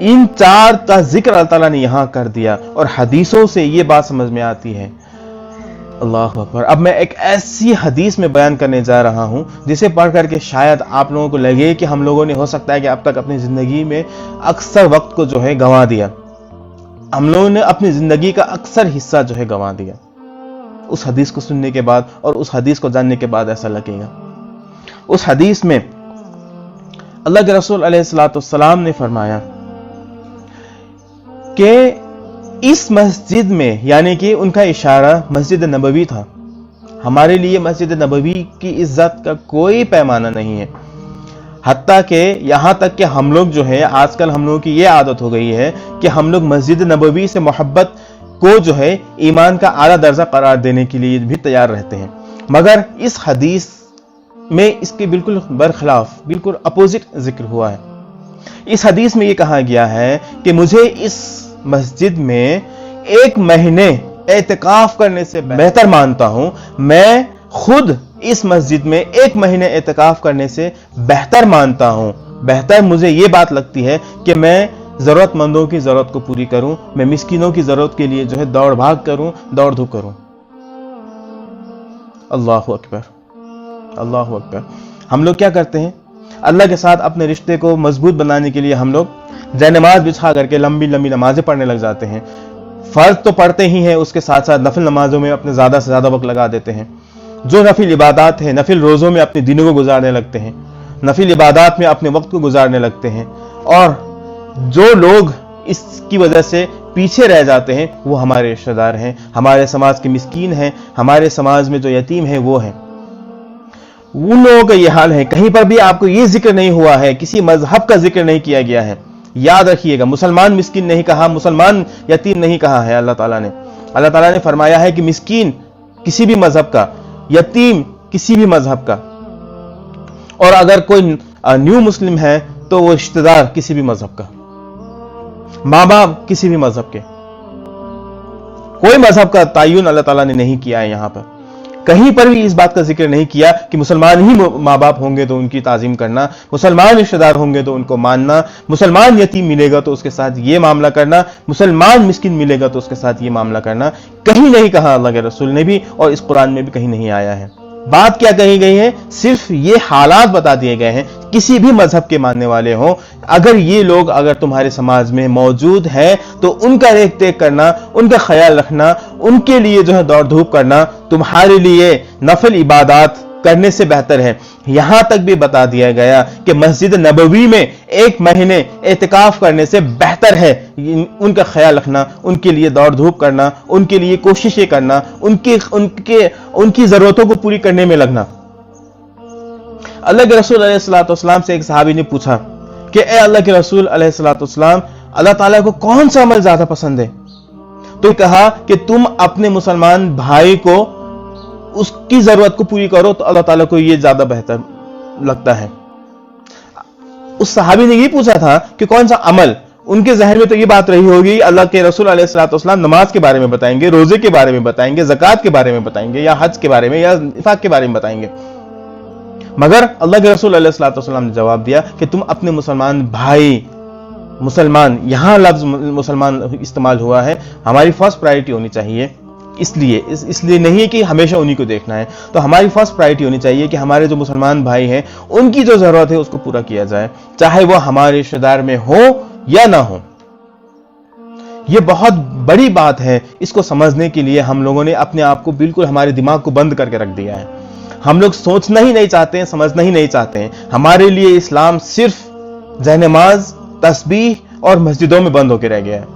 ان چار کا ذکر اللہ تعالیٰ نے یہاں کر دیا، اور حدیثوں سے یہ بات سمجھ میں آتی ہے۔ اللہ اکبر۔ اب میں ایک ایسی حدیث میں بیان کرنے جا رہا ہوں جسے پڑھ کر کے شاید آپ لوگوں کو لگے کہ ہم لوگوں نے ہو سکتا ہے کہ اب تک اپنی زندگی میں اکثر وقت کو جو ہے گنوا دیا، ہم لوگوں نے اپنی زندگی کا اکثر حصہ جو ہے گنوا دیا۔ اس حدیث کو سننے کے بعد اور اس حدیث کو جاننے کے بعد ایسا لگے گا۔ اس حدیث میں اللہ کے رسول علیہ السلام نے فرمایا کہ اس مسجد میں، یعنی کہ ان کا اشارہ مسجد نبوی تھا، ہمارے لیے مسجد نبوی کی عزت کا کوئی پیمانہ نہیں ہے، حتیٰ کہ یہاں تک کہ ہم لوگ جو ہے آج کل ہم لوگوں کی یہ عادت ہو گئی ہے کہ ہم لوگ مسجد نبوی سے محبت کو جو ہے ایمان کا اعلیٰ درجہ قرار دینے کے لیے بھی تیار رہتے ہیں، مگر اس حدیث میں اس کے بالکل برخلاف، بالکل اپوزٹ ذکر ہوا ہے۔ اس حدیث میں یہ کہا گیا ہے کہ مجھے اس مسجد میں 1 مہینے اعتکاف کرنے سے بہتر مانتا ہوں، میں خود اس مسجد میں 1 مہینے اعتکاف کرنے سے بہتر مانتا ہوں، بہتر مجھے یہ بات لگتی ہے کہ میں ضرورت مندوں کی ضرورت کو پوری کروں، میں مسکینوں کی ضرورت کے لیے جو ہے دوڑ بھاگ کروں، دوڑ دھوپ کروں۔ اللہ اکبر، اللہ اکبر۔ ہم لوگ کیا کرتے ہیں؟ اللہ کے ساتھ اپنے رشتے کو مضبوط بنانے کے لیے ہم لوگ جے نماز بچھا کر کے لمبی لمبی نمازیں پڑھنے لگ جاتے ہیں، فرض تو پڑھتے ہی ہیں، اس کے ساتھ ساتھ نفل نمازوں میں اپنے زیادہ سے زیادہ وقت لگا دیتے ہیں، جو نفل عبادات ہیں، نفل روزوں میں اپنے دنوں کو گزارنے لگتے ہیں، نفل عبادات میں اپنے وقت کو گزارنے لگتے ہیں، اور جو لوگ اس کی وجہ سے پیچھے رہ جاتے ہیں وہ ہمارے رشتہ دار ہیں، ہمارے سماج کے مسکین ہیں، ہمارے سماج میں جو یتیم ہیں وہ ہیں، ان لوگوں کا یہ حال ہے۔ کہیں پر بھی آپ کو یہ ذکر نہیں ہوا ہے، کسی مذہب کا ذکر نہیں کیا گیا ہے، یاد رکھیے گا، مسلمان مسکین نہیں کہا، مسلمان یتیم نہیں کہا ہے اللہ تعالیٰ نے۔ اللہ تعالیٰ نے فرمایا ہے کہ مسکین کسی بھی مذہب کا، یتیم کسی بھی مذہب کا، اور اگر کوئی نیو مسلم ہے تو وہ رشتہ دار کسی بھی مذہب کا، ماں باپ کسی بھی مذہب کے، کوئی مذہب کا تعین اللہ تعالیٰ نے نہیں کیا ہے۔ یہاں پر کہیں پر بھی اس بات کا ذکر نہیں کیا کہ مسلمان ہی ماں باپ ہوں گے تو ان کی تعظیم کرنا، مسلمان رشتہ دار ہوں گے تو ان کو ماننا، مسلمان یتیم ملے گا تو اس کے ساتھ یہ معاملہ کرنا، مسلمان مسکین ملے گا تو اس کے ساتھ یہ معاملہ کرنا، کہیں نہیں کہا اللہ کے رسول نے بھی، اور اس قرآن میں بھی کہیں نہیں آیا ہے۔ بات کیا کہی گئی ہے؟ صرف یہ حالات بتا دیے گئے ہیں، کسی بھی مذہب کے ماننے والے ہوں، اگر یہ لوگ اگر تمہارے سماج میں موجود ہیں تو ان کا دیکھ دیکھ کرنا، ان کا خیال رکھنا، ان کے لیے جو ہے دوڑ دھوپ کرنا تمہارے لیے نفل عبادات کرنے سے بہتر ہے۔ یہاں تک بھی بتا دیا گیا کہ مسجد نبوی میں 1 مہینے اعتکاف کرنے سے بہتر ہے ان کا خیال رکھنا، ان کے لیے دوڑ دھوپ کرنا، ان کے لیے کوششیں کرنا، ان کی ضرورتوں کو پوری کرنے میں لگنا۔ اللہ کے رسول علیہ السلام سے ایک صحابی نے پوچھا کہ اے اللہ کے رسول علیہ السلام، اللہ تعالیٰ کو کون سا عمل زیادہ پسند ہے؟ تو کہا کہ تم اپنے مسلمان بھائی کو اس کی ضرورت کو پوری کرو تو اللہ تعالیٰ کو یہ زیادہ بہتر لگتا ہے۔ اس صحابی نے یہ پوچھا تھا کہ کون سا عمل، ان کے ذہن میں تو یہ بات رہی ہوگی اللہ کے رسول علیہ السلام نماز کے بارے میں بتائیں گے، روزے کے بارے میں بتائیں گے، زکوٰۃ کے بارے میں بتائیں گے، یا حج کے بارے میں، یا انفاق کے بارے میں بتائیں گے، مگر اللہ کے رسول علیہ السلام نے جواب دیا کہ تم اپنے مسلمان بھائی، مسلمان، یہاں لفظ مسلمان استعمال ہوا ہے، ہماری فرسٹ پرائرٹی ہونی چاہیے، اس لیے نہیں کہ ہمیشہ انہی کو دیکھنا ہے، تو ہماری فرسٹ پرائرٹی ہونی چاہیے کہ ہمارے جو مسلمان بھائی ہیں ان کی جو ضرورت ہے اس کو پورا کیا جائے، چاہے وہ ہمارے رشتہ دار میں ہو یا نہ ہو۔ یہ بہت بڑی بات ہے، اس کو سمجھنے کے لیے ہم لوگوں نے اپنے آپ کو بالکل ہمارے دماغ کو بند کر کے رکھ دیا ہے، ہم لوگ سوچنا ہی نہیں چاہتے ہیں، سمجھنا ہی نہیں چاہتے ہیں۔ ہمارے لیے اسلام صرف جے نماز، تسبیح اور مسجدوں میں بند ہو کے رہ گیا ہے۔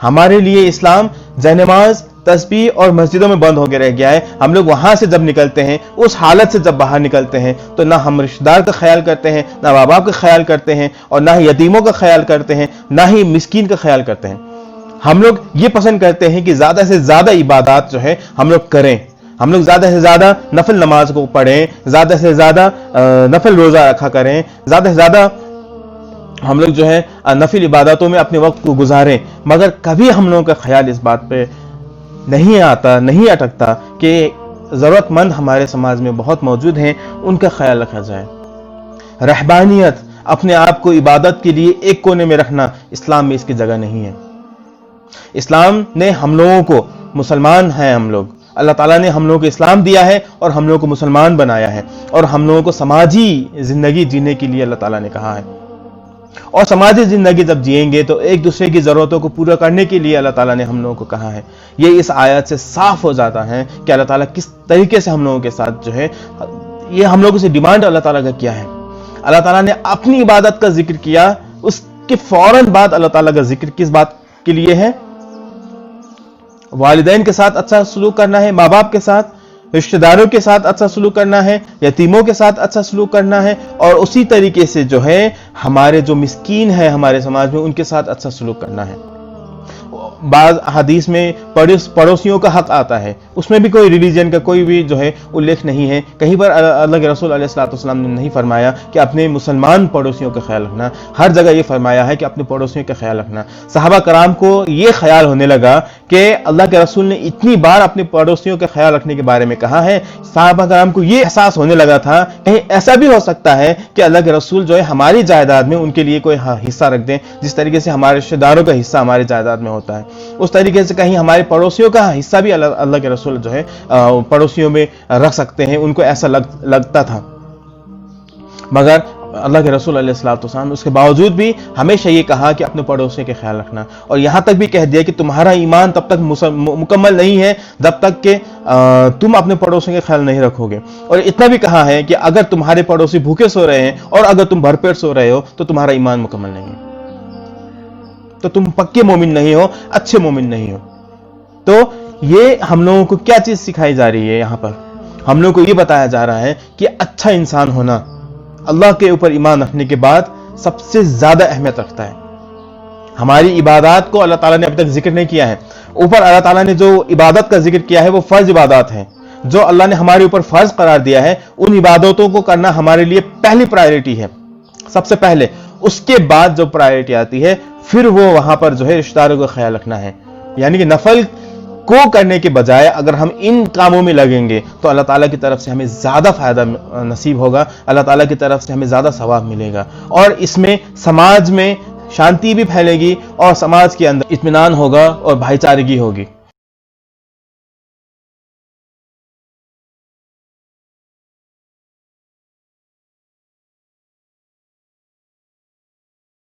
ہمارے لیے اسلام جے نماز، تسبیح اور مسجدوں میں بند ہو کے رہ گیا ہے۔ ہم لوگ وہاں سے جب نکلتے ہیں، اس حالت سے جب باہر نکلتے ہیں تو نہ ہم رشتہ دار کا خیال کرتے ہیں، نہ ماں باپ کا خیال کرتے ہیں، اور نہ ہی یتیموں کا خیال کرتے ہیں، نہ ہی مسکین کا خیال کرتے ہیں۔ ہم لوگ یہ پسند کرتے ہیں کہ زیادہ سے زیادہ عبادات جو ہے ہم لوگ کریں، ہم لوگ زیادہ سے زیادہ نفل نماز کو پڑھیں، زیادہ سے زیادہ نفل روزہ رکھا کریں، زیادہ سے زیادہ ہم لوگ جو ہے نفل عباداتوں میں اپنے وقت کو گزاریں، مگر کبھی ہم لوگوں کا خیال اس بات پہ نہیں آتا، نہیں اٹکتا کہ ضرورت مند ہمارے سماج میں بہت موجود ہیں، ان کا خیال رکھا جائے۔ رہبانیت، اپنے آپ کو عبادت کے لیے ایک کونے میں رکھنا، اسلام میں اس کی جگہ نہیں ہے۔ اسلام نے ہم لوگوں کو، مسلمان ہیں ہم لوگ، اللہ تعالیٰ نے ہم لوگوں کو اسلام دیا ہے اور ہم لوگوں کو مسلمان بنایا ہے، اور ہم لوگوں کو سماجی زندگی جینے کے لیے اللہ تعالیٰ نے کہا ہے، اور سماجی زندگی جب جئیں گے تو ایک دوسرے کی ضرورتوں کو پورا کرنے کے لیے اللہ تعالیٰ نے ہم لوگوں کو کہا ہے۔ یہ اس آیت سے صاف ہو جاتا ہے کہ اللہ تعالیٰ کس طریقے سے ہم لوگوں کے ساتھ جو ہے، یہ ہم لوگوں سے ڈیمانڈ اللہ تعالیٰ کا کیا ہے۔ اللہ تعالیٰ نے اپنی عبادت کا ذکر کیا، اس کے فوراً بعد اللہ تعالیٰ کا ذکر کس بات کے لیے ہے؟ والدین کے ساتھ اچھا سلوک کرنا ہے، ماں باپ کے ساتھ، رشتہ داروں کے ساتھ اچھا سلوک کرنا ہے، یتیموں کے ساتھ اچھا سلوک کرنا ہے، اور اسی طریقے سے جو ہے ہمارے جو مسکین ہیں ہمارے سماج میں ان کے ساتھ اچھا سلوک کرنا ہے۔ بعض حدیث میں پڑوسیوں کا حق آتا ہے، اس میں بھی کوئی ریلیجن کا کوئی بھی جو ہے الیکھ نہیں ہے، کہیں پر اللہ کے رسول علیہ الصلوۃ والسلام نے نہیں فرمایا کہ اپنے مسلمان پڑوسیوں کا خیال رکھنا، ہر جگہ یہ فرمایا ہے کہ اپنے پڑوسیوں کا خیال رکھنا۔ صحابہ کرام کو یہ خیال ہونے لگا کہ اللہ کے رسول نے اتنی بار اپنے پڑوسیوں کا خیال رکھنے کے بارے میں کہا ہے، صحابہ کرام کو یہ احساس ہونے لگا تھا کہیں ایسا بھی ہو سکتا ہے کہ اللہ کے رسول جو ہے ہماری جائیداد میں ان کے لیے کوئی حصہ رکھ دیں، جس طریقے سے ہمارے رشتہ داروں کا حصہ ہماری جائیداد میں ہوتا ہے، اس طریقے سے کہیں ہمارے پڑوسیوں کا حصہ بھی اللہ کے رسول جو ہے پڑوسیوں میں رکھ سکتے ہیں، ان کو ایسا لگتا تھا۔ مگر اللہ کے رسول علیہ الصلوۃ والسلام اس کے باوجود بھی ہمیشہ یہ کہا کہ اپنے پڑوسیوں کے خیال رکھنا، اور یہاں تک بھی کہہ دیا کہ تمہارا ایمان تب تک مکمل نہیں ہے جب تک کہ تم اپنے پڑوسیوں کے خیال نہیں رکھو گے، اور اتنا بھی کہا ہے کہ اگر تمہارے پڑوسی بھوکے سو رہے ہیں اور اگر تم بھرپیٹ سو رہے ہو تو تمہارا ایمان مکمل نہیں ہے، تو تم پکے مومن نہیں ہو، اچھے مومن نہیں ہو۔ تو یہ ہم لوگوں کو کیا چیز سکھائی جا رہی ہے؟ یہاں پر ہم لوگوں کو یہ بتایا جا رہا ہے کہ اچھا انسان ہونا اللہ کے اوپر ایمان رکھنے کے بعد سب سے زیادہ اہمیت رکھتا ہے۔ ہماری عبادات کو اللہ تعالیٰ نے ابھی تک ذکر نہیں کیا ہے، اوپر اللہ تعالیٰ نے جو عبادت کا ذکر کیا ہے وہ فرض عبادات ہیں، جو اللہ نے ہمارے اوپر فرض قرار دیا ہے، ان عبادتوں کو کرنا ہمارے لیے پہلی پرائیورٹی ہے، سب سے پہلے۔ اس کے بعد جو پرائیورٹی آتی ہے پھر وہ وہاں پر جو ہے رشتہ داروں کا خیال رکھنا ہے، یعنی کہ نفل کو کرنے کے بجائے اگر ہم ان کاموں میں لگیں گے تو اللہ تعالیٰ کی طرف سے ہمیں زیادہ فائدہ نصیب ہوگا، اللہ تعالیٰ کی طرف سے ہمیں زیادہ ثواب ملے گا، اور اس میں سماج میں شانتی بھی پھیلے گی اور سماج کے اندر اطمینان ہوگا اور بھائی چارگی ہوگی۔